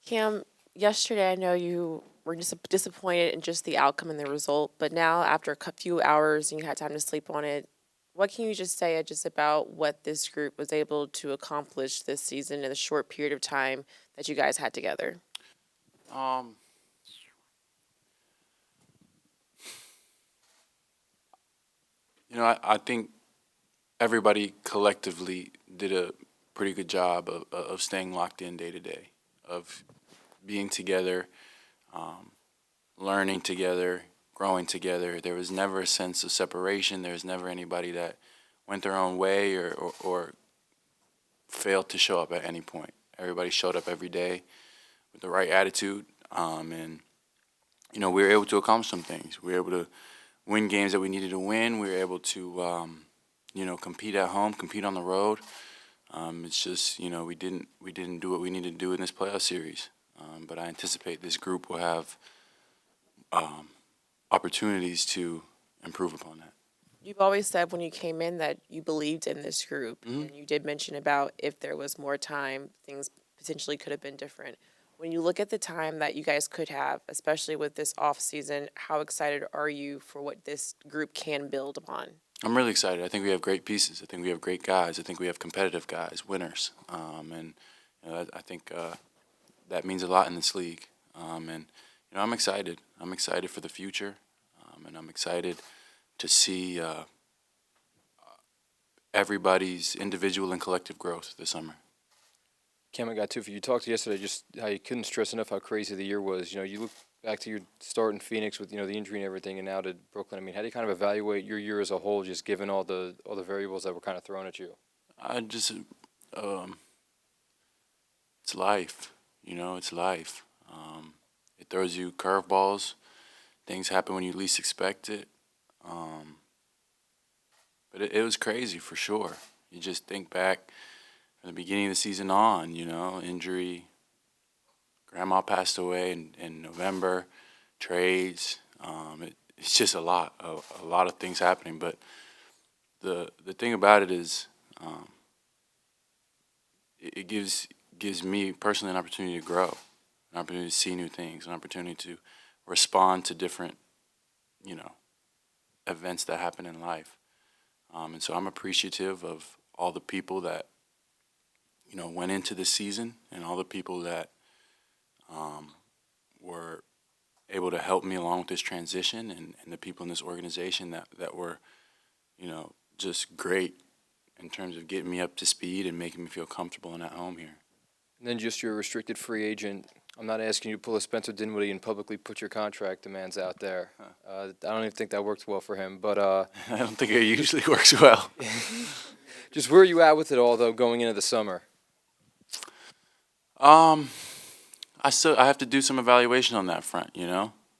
Cam, yesterday I know you were disappointed in just the outcome and the result, but now after a few hours and you had time to sleep on it, what can you just say just about what this group was able to accomplish this season in the short period of time that you guys had together? Um, I think everybody collectively did a pretty good job of staying locked in day to day, of being together, um, learning together, growing together. There was never a sense of separation. There was never anybody that went their own way or failed to show up at any point. Everybody showed up every day with the right attitude, and we were able to accomplish some things. We were able to win games that we needed to win. We were able to, compete at home, compete on the road. It's just, we didn't do what we needed to do in this playoff series. But I anticipate this group will have um, opportunities to improve upon that. You've always said when you came in that you believed in this group, Hmm. and you did mention about if there was more time, things potentially could have been different. When you look at the time that you guys could have, especially with this off season, how excited are you for what this group can build upon? I'm really excited. I think we have great pieces. I think we have great guys. I think we have competitive guys, winners. And I think that means a lot in this league. And I'm excited. I'm excited for the future, and I'm excited to see everybody's individual and collective growth this summer. Cam, I got two for you. You talked yesterday just how you couldn't stress enough how crazy the year was. You look back to your start in Phoenix with the injury and everything, and now to Brooklyn. I mean, how do you kind of evaluate your year as a whole, just given all the variables that were kind of thrown at you? I just, um, it's life. It's life. It throws you curveballs. Things happen when you least expect it. Um, but it was crazy for sure. You just think back from the beginning of the season on, injury. Grandma passed away in November, trades. It's just a lot of things happening. But the thing about it is, um, it gives me personally an opportunity to grow, an opportunity to see new things, an opportunity to respond to different, you know, events that happen in life. And so I'm appreciative of all the people that went into this season and all the people that um, were able to help me along with this transition and the people in this organization that were just great in terms of getting me up to speed and making me feel comfortable and at home here. And then just your restricted free agent. I'm not asking you to pull a Spencer Dinwiddie and publicly put your contract demands out there. I don't even think that worked well for him. But I don't think it usually works well. just where are you at with it all, though, going into the summer? Um, I have to do some evaluation on that front.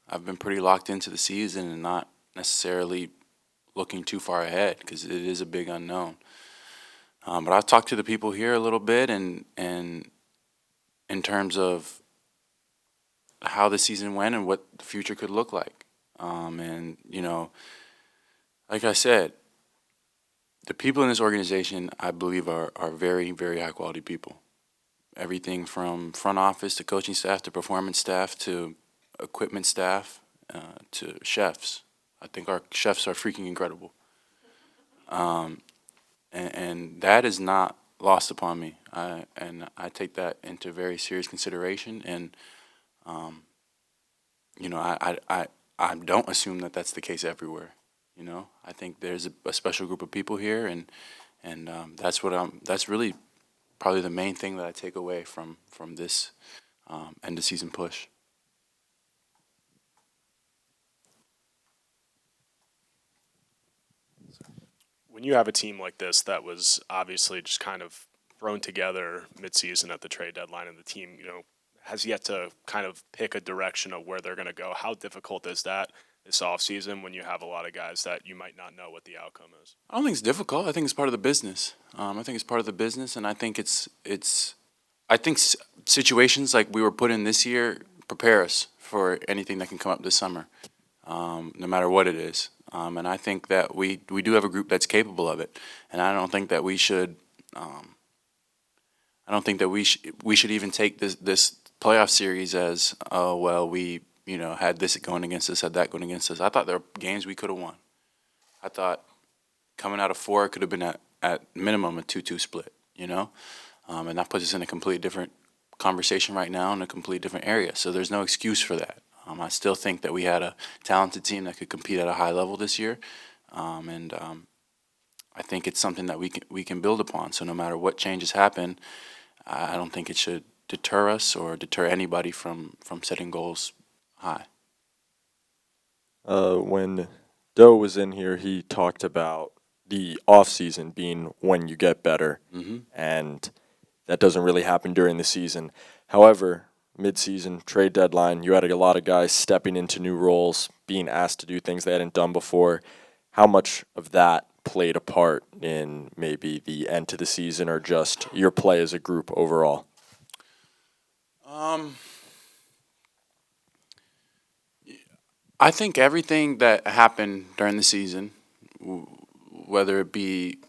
I've been pretty locked into the season and not necessarily looking too far ahead because it is a big unknown. But I've talked to the people here a little bit, and in terms of how the season went and what the future could look like. And like I said, the people in this organization, I believe, are very, very high quality people. Everything from front office to coaching staff to performance staff to equipment staff to chefs. I think our chefs are freaking incredible. Um, and that is not lost upon me. I take that into very serious consideration. And um, I don't assume that that's the case everywhere. I think there's a special group of people here, and that's really probably the main thing that I take away from this end of season push. When you have a team like this that was obviously just kind of thrown together midseason at the trade deadline, and the team, has yet to kind of pick a direction of where they're going to go, how difficult is that this offseason when you have a lot of guys that you might not know what the outcome is? I don't think it's difficult. I think it's part of the business. I think it's part of the business, and I think situations like we were put in this year prepare us for anything that can come up this summer, no matter what it is. And I think that we do have a group that's capable of it, and I don't think that we should. I don't think that we should even take playoff series as, oh, well, we, had this going against us, had that going against us. I thought there were games we could have won. I thought coming out of 4, it could have been at minimum a 2-2 split, and that puts us in a completely different conversation right now in a completely different area. So there's no excuse for that. I still think that we had a talented team that could compete at a high level this year, and I think it's something that we can build upon. So no matter what changes happen, I don't think it should deter us or deter anybody from setting goals high. When Doe was in here, he talked about the off season being when you get better, and that doesn't really happen during the season. However, mid-season trade deadline, you had a lot of guys stepping into new roles, being asked to do things they hadn't done before. How much of that played a part in maybe the end to the season or just your play as a group overall? I think everything that happened during the season, whether it be,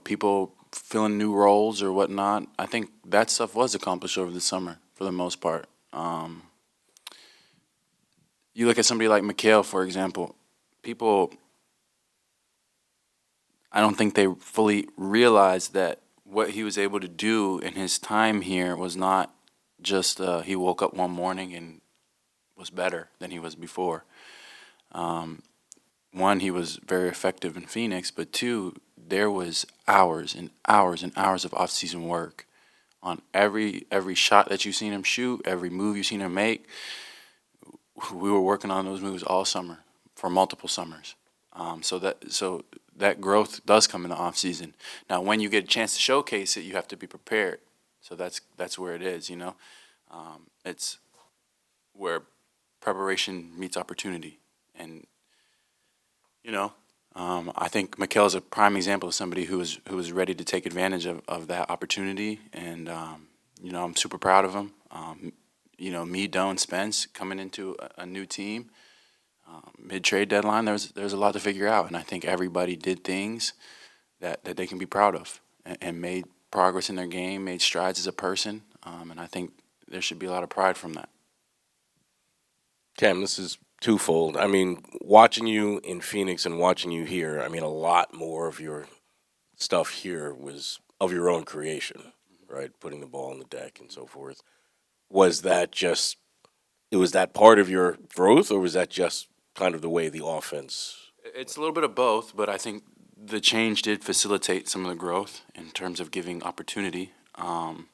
people filling new roles or whatnot, I think that stuff was accomplished over the summer for the most part. You look at somebody like Mikhail, for example, people, I don't think they fully realized that what he was able to do in his time here was not just he woke up one morning and was better than he was before. One, he was very effective in Phoenix, but two, there was hours and hours and hours of off-season work on every shot that you've seen him shoot, every move you've seen him make. We were working on those moves all summer for multiple summers. So that growth does come in the off-season. Now, when you get a chance to showcase it, you have to be prepared. So that's where it is, It's where preparation meets opportunity. And, I think Mikhail is a prime example of somebody who was ready to take advantage of that opportunity. And, I'm super proud of him. Me, Doe, and Spence coming into a new team, mid-trade deadline, there's a lot to figure out. And I think everybody did things that they can be proud of and made progress in their game, made strides as a person. And I think there should be a lot of pride from that. Cam, this is twofold. I mean, watching you in Phoenix and watching you here, I mean, a lot more of your stuff here was of your own creation, right? Putting the ball on the deck and so forth. Was that part of your growth, or was that just kind of the way the offense? It's a little bit of both, but I think the change did facilitate some of the growth in terms of giving opportunity. I've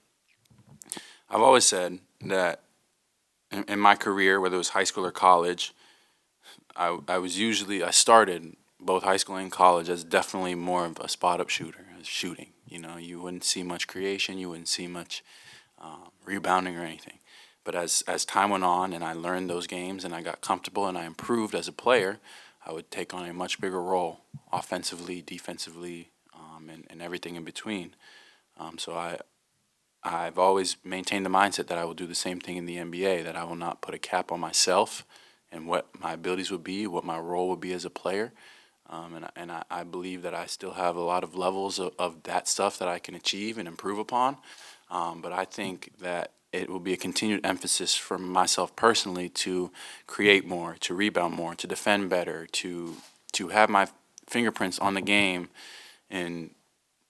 always said that in my career, whether it was high school or college, I started both high school and college as definitely more of a spot-up shooter, as shooting. You wouldn't see much creation, you wouldn't see much rebounding or anything. But as time went on and I learned those games and I got comfortable and I improved as a player, I would take on a much bigger role offensively, defensively, and everything in between. So I've always maintained the mindset that I will do the same thing in the NBA, that I will not put a cap on myself and what my abilities would be, what my role would be as a player. And I believe that I still have a lot of levels of that stuff that I can achieve and improve upon. But I think that it will be a continued emphasis for myself personally to create more, to rebound more, to defend better, to have my fingerprints on the game in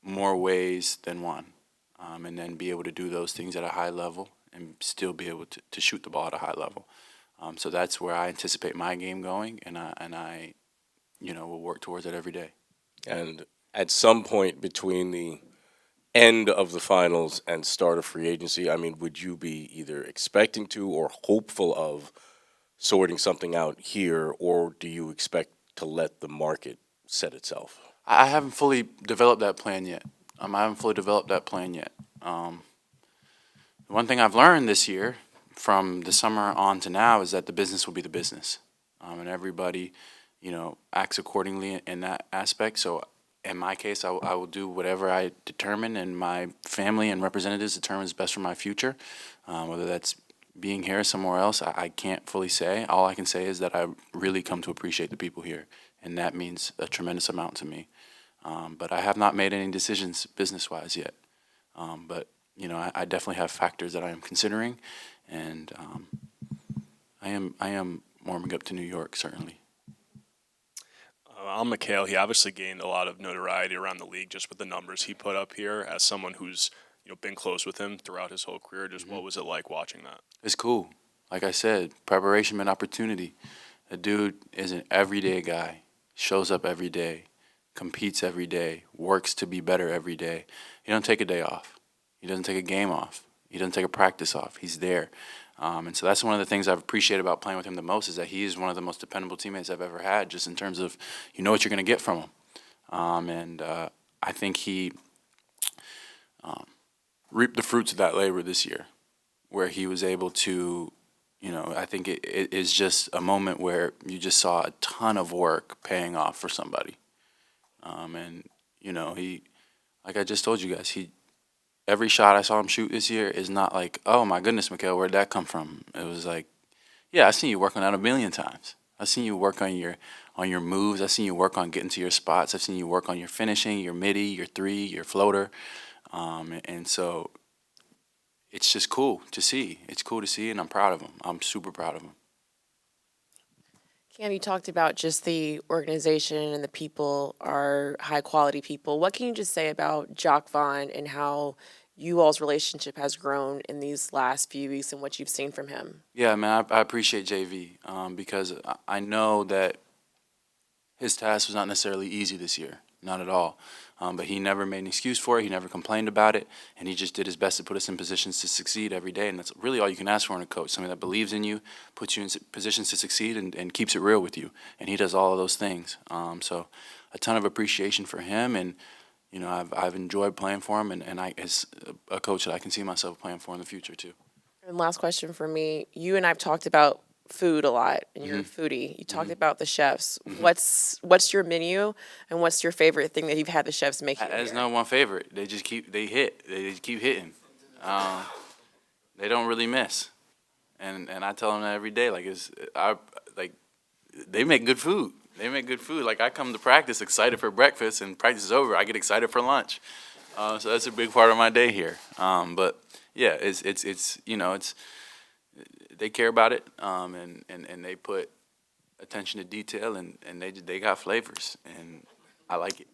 more ways than one. And then be able to do those things at a high level and still be able to shoot the ball at a high level. So that's where I anticipate my game going, and I will work towards it every day. And at some point between the end of the finals and start of free agency, I mean, would you be either expecting to or hopeful of sorting something out here, or do you expect to let the market set itself? I haven't fully developed that plan yet. The one thing I've learned this year from the summer on to now is that the business will be the business. And everybody, acts accordingly in that aspect. So in my case, I will do whatever I determine and my family and representatives determine is best for my future. Whether that's being here or somewhere else, I can't fully say. All I can say is that I really come to appreciate the people here, and that means a tremendous amount to me. But I have not made any decisions business-wise yet. But I definitely have factors that I am considering, And I am warming up to New York, certainly. On McHale, he obviously gained a lot of notoriety around the league just with the numbers he put up here. As someone who's been close with him throughout his whole career, just what was it like watching that? It's cool. Like I said, preparation and opportunity. The dude is an everyday guy, shows up every day, competes every day, works to be better every day. He don't take a day off. He doesn't take a game off. He doesn't take a practice off. He's there. And so that's one of the things I've appreciated about playing with him the most is that he is one of the most dependable teammates I've ever had, just in terms of you know what you're going to get from him. I think he reaped the fruits of that labor this year, where he was able to, I think it is just a moment where you just saw a ton of work paying off for somebody. He, like I just told you guys, every shot I saw him shoot this year is not like, oh my goodness, Mikhail, where'd that come from? It was like, yeah, I've seen you work on that a million times. I've seen you work on your moves. I've seen you work on getting to your spots. I've seen you work on your finishing, your midi, your three, your floater. And so it's just cool to see. It's cool to see, and I'm proud of him. I'm super proud of him. Cam, you talked about just the organization and the people are high quality people. What can you just say about Jock Vaughn and how you all's relationship has grown in these last few weeks and what you've seen from him? Yeah, man, I appreciate JV because I know that his task was not necessarily easy this year, not at all. But he never made an excuse for it. He never complained about it, and he just did his best to put us in positions to succeed every day. And that's really all you can ask for in a coach: somebody that believes in you, puts you in positions to succeed, and keeps it real with you. And he does all of those things. So, a ton of appreciation for him, and I've enjoyed playing for him, and I as a coach that I can see myself playing for in the future too. And last question for me. You and I've talked about food a lot, and you're a foodie. You talked about the chefs. What's your menu, and what's your favorite thing that you've had the chefs make you? There's no one favorite. They just keep they just keep hitting. They don't really miss, and I tell them that every day. They make good food. They make good food. Like I come to practice excited for breakfast, and practice is over. I get excited for lunch. So that's a big part of my day here. But yeah, it's they care about it, and they put attention to detail, and they got flavors, and I like it.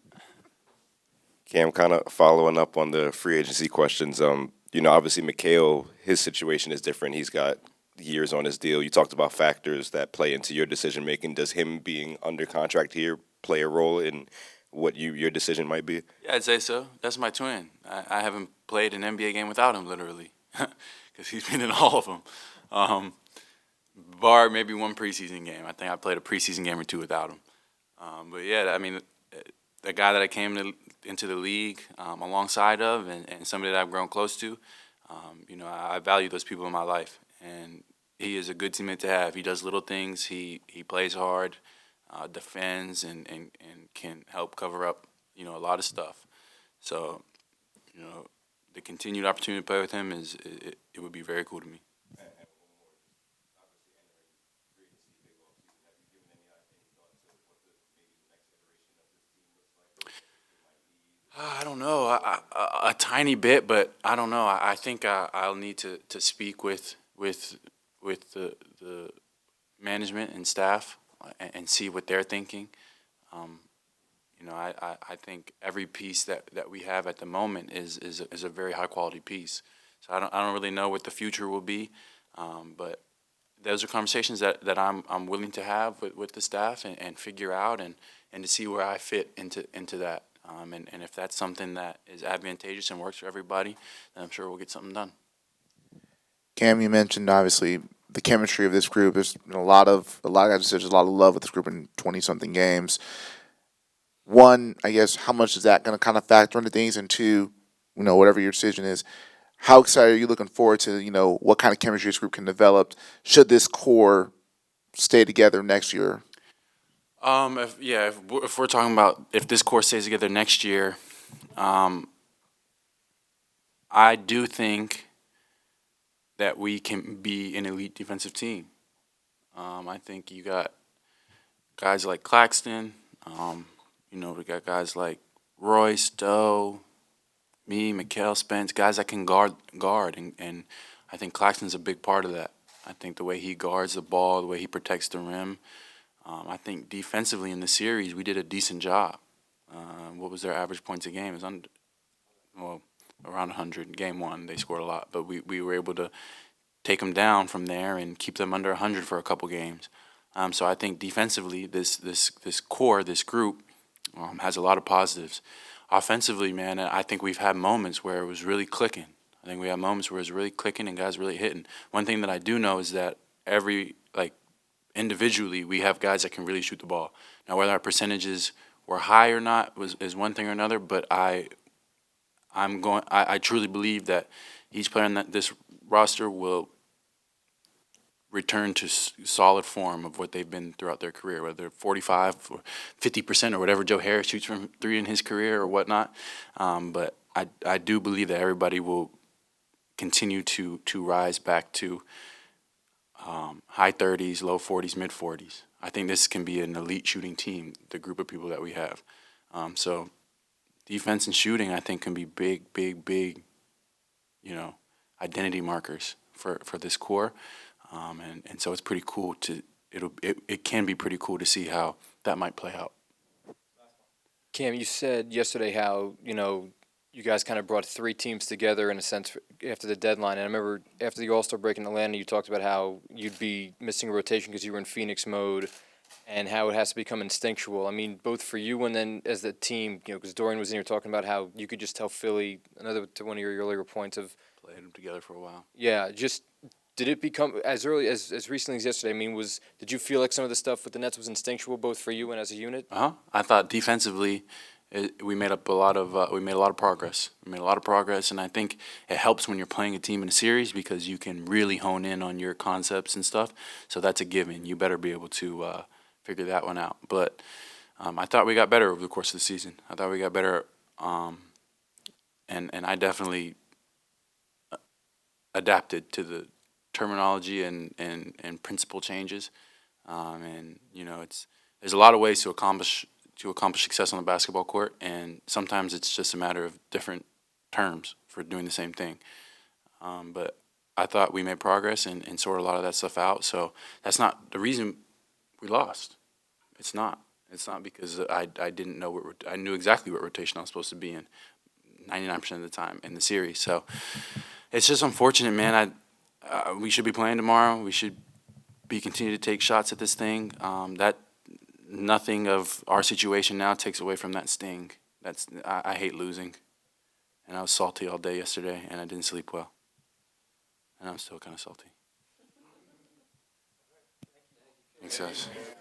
Cam, kind of following up on the free agency questions. Obviously Mikhail, his situation is different. He's got years on his deal. You talked about factors that play into your decision making. Does him being under contract here play a role in what your decision might be? Yeah, I'd say so. That's my twin. I haven't played an NBA game without him, literally, because he's been in all of them. Bar maybe one preseason game. I think I played a preseason game or two without him. But yeah, I mean, the guy that I came into the league alongside of, and somebody that I've grown close to, I value those people in my life, and he is a good teammate to have. He does little things. He plays hard, defends, and can help cover up a lot of stuff. So the continued opportunity to play with him it would be very cool to me. I don't know, a tiny bit, but I don't know. I think I'll need to speak with the management and staff and see what they're thinking. I think every piece that we have at the moment is a very high quality piece. So I don't really know what the future will be, but those are conversations that I'm willing to have with the staff and figure out and to see where I fit into that. And if that's something that is advantageous and works for everybody, then I'm sure we'll get something done. Cam, you mentioned obviously the chemistry of this group. There's been a lot of guys said there's a lot of love with this group in 20-something games. One, I guess, how much is that going to kind of factor into things? And two, whatever your decision is, how excited are you looking forward to, what kind of chemistry this group can develop should this core stay together next year? If we're talking about if this core stays together next year, I do think that we can be an elite defensive team. I think you got guys like Claxton. We got guys like Royce, Doe, me, Mikhail, Spence, guys that can guard, and I think Claxton's a big part of that. I think the way he guards the ball, the way he protects the rim. I think defensively in the series, we did a decent job. What was their average points a game? It was around 100. Game one, they scored a lot, but we were able to take them down from there and keep them under 100 for a couple games. So I think defensively, this core, this group, has a lot of positives. Offensively, man, I think we've had moments where it was really clicking. I think we had moments where it was really clicking and guys really hitting. One thing that I do know is that individually, we have guys that can really shoot the ball. Now, whether our percentages were high or not is one thing or another, but I truly believe that each player on this roster will return to solid form of what they've been throughout their career, whether they're 45 or 50% or whatever Joe Harris shoots from three in his career or whatnot. But I do believe that everybody will continue to rise back to high 30s, low 40s, mid 40s. I think this can be an elite shooting team, the group of people that we have. So defense and shooting, I think, can be big, identity markers for this core. And so it's pretty cool it can be pretty cool to see how that might play out. Cam, you said yesterday how, you guys kind of brought three teams together in a sense after the deadline. And I remember after the All-Star break in Atlanta, you talked about how you'd be missing a rotation because you were in Phoenix mode and how it has to become instinctual. I mean, both for you and then as the team, because Dorian was in here talking about how you could just tell Philly, another to one of your earlier points of Played them together for a while. Yeah, just did it become as early as recently as yesterday? I mean, did you feel like some of the stuff with the Nets was instinctual both for you and as a unit? I thought defensively, we made a lot of progress. We made a lot of progress, and I think it helps when you're playing a team in a series because you can really hone in on your concepts and stuff. So that's a given. You better be able to figure that one out. But I thought we got better over the course of the season. I thought we got better, and I definitely adapted to the terminology and principle changes. There's a lot of ways to accomplish success on the basketball court, and sometimes it's just a matter of different terms for doing the same thing. But I thought we made progress and sorted a lot of that stuff out. So that's not the reason we lost. It's not. It's not because I didn't know I knew exactly what rotation I was supposed to be in 99% of the time in the series. So it's just unfortunate, man. We should be playing tomorrow. We should be continue to take shots at this thing. Nothing of our situation now takes away from that sting. I hate losing, and I was salty all day yesterday, and I didn't sleep well, and I'm still kind of salty. Thanks, guys.